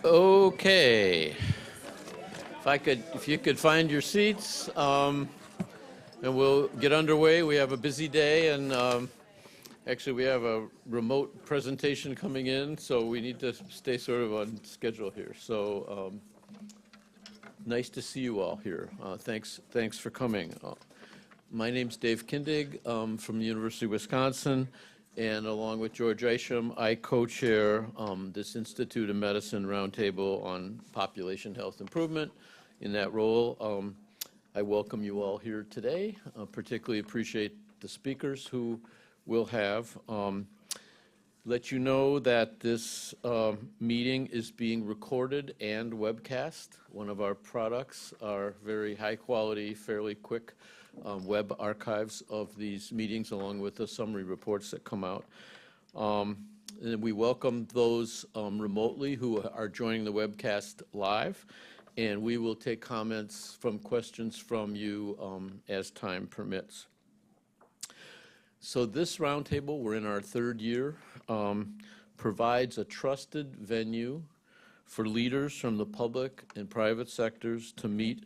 Okay. If you could find your seats, and we'll get underway. We have a busy day, and actually we have a remote presentation coming in, so we need to stay sort of on schedule here. So nice to see you all here. Thanks for coming. My name's Dave Kindig from the University of Wisconsin, and along with George Isham, I co-chair this Institute of Medicine Roundtable on Population Health Improvement. In that role, I welcome you all here today. Particularly appreciate the speakers who we'll have. Let you know that this meeting is being recorded and webcast. One of our products are very high quality, fairly quick web archives of these meetings, along with the summary reports that come out. And we welcome those remotely who are joining the webcast live, and we will take questions from you as time permits. So this roundtable, we're in our third year, provides a trusted venue for leaders from the public and private sectors to meet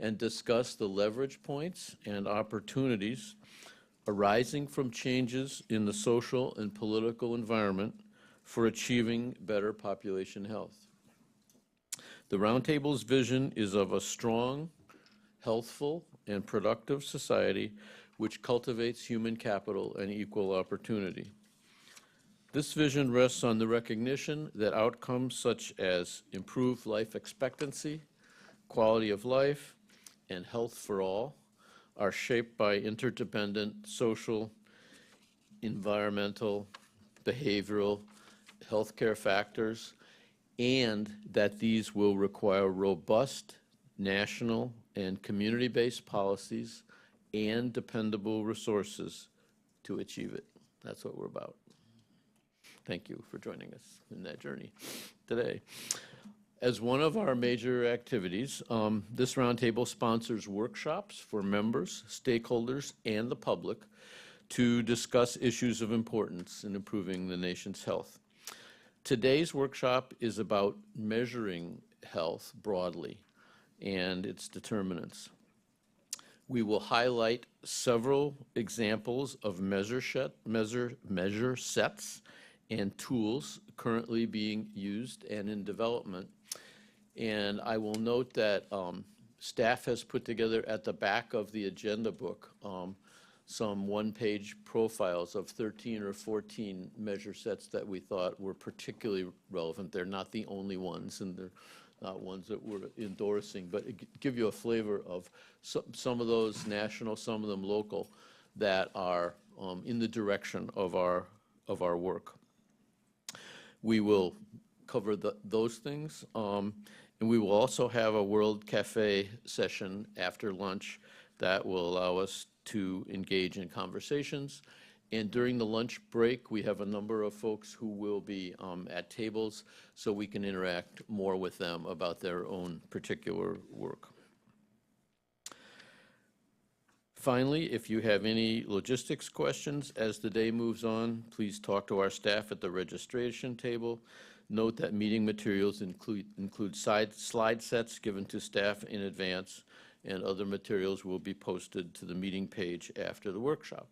and discuss the leverage points and opportunities arising from changes in the social and political environment for achieving better population health. The Roundtable's vision is of a strong, healthful, and productive society which cultivates human capital and equal opportunity. This vision rests on the recognition that outcomes such as improved life expectancy, quality of life, and health for all are shaped by interdependent social, environmental, behavioral, healthcare factors, and that these will require robust national and community-based policies and dependable resources to achieve it. That's what we're about. Thank you for joining us in that journey today. As one of our major activities, this roundtable sponsors workshops for members, stakeholders, and the public to discuss issues of importance in improving the nation's health. Today's workshop is about measuring health broadly and its determinants. We will highlight several examples of measure sets and tools currently being used and in development. And I will note that staff has put together at the back of the agenda book some one-page profiles of 13 or 14 measure sets that we thought were particularly relevant. They're not the only ones, and they're not ones that we're endorsing, but give you a flavor of some of those national, some of them local, that are in the direction of our work. We will cover those things, and we will also have a World Cafe session after lunch that will allow us to engage in conversations. And during the lunch break, we have a number of folks who will be at tables so we can interact more with them about their own particular work. Finally, if you have any logistics questions as the day moves on, please talk to our staff at the registration table. Note that meeting materials include slide sets given to staff in advance, and other materials will be posted to the meeting page after the workshop.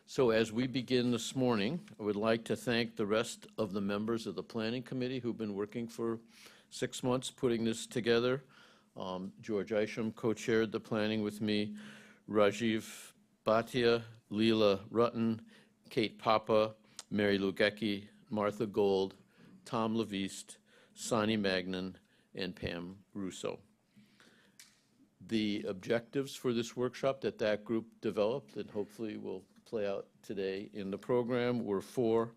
So as we begin this morning, I would like to thank the rest of the members of the Planning Committee who've been working for 6 months putting this together. George Isham co-chaired the planning with me, Rajiv Bhatia, Leela Rutten, Kate Papa, Mary Lugecki, Martha Gold, Tom Leviste, Sonny Magnan, and Pam Russo. The objectives for this workshop that group developed, and hopefully will play out today in the program, were 4.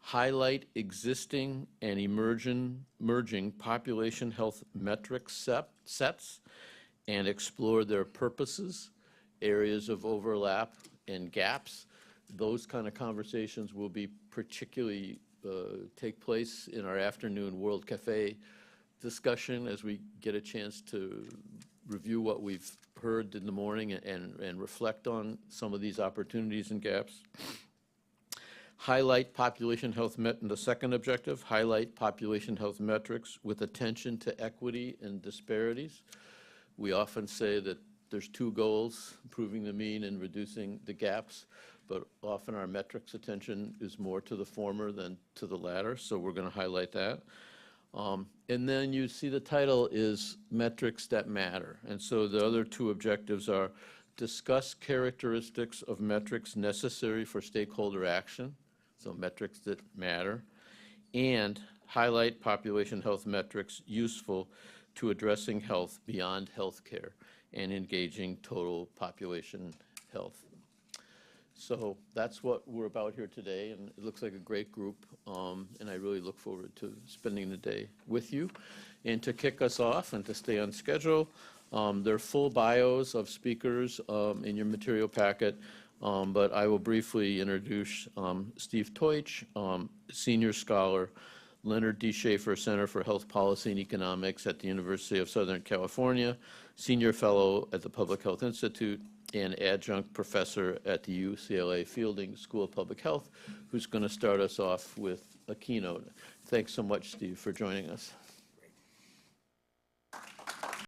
Highlight existing and emerging population health metric sets and explore their purposes, areas of overlap, and gaps. Those kind of conversations will be particularly take place in our afternoon World Cafe discussion as we get a chance to review what we've heard in the morning and reflect on some of these opportunities and gaps. Highlight population health and the second objective, highlight population health metrics with attention to equity and disparities. We often say that there's two goals, improving the mean and reducing the gaps, but often our metrics attention is more to the former than to the latter, so we're going to highlight that. And then you see the title is Metrics That Matter. And so the other two objectives are discuss characteristics of metrics necessary for stakeholder action, so metrics that matter, and highlight population health metrics useful to addressing health beyond healthcare and engaging total population health. So that's what we're about here today, and it looks like a great group, and I really look forward to spending the day with you. And to kick us off and to stay on schedule, there are full bios of speakers in your material packet, but I will briefly introduce Steve Toit, senior scholar, Leonard D. Schaefer Center for Health Policy and Economics at the University of Southern California, senior fellow at the Public Health Institute, and adjunct professor at the UCLA Fielding School of Public Health, who's going to start us off with a keynote. Thanks so much, Steve, for joining us.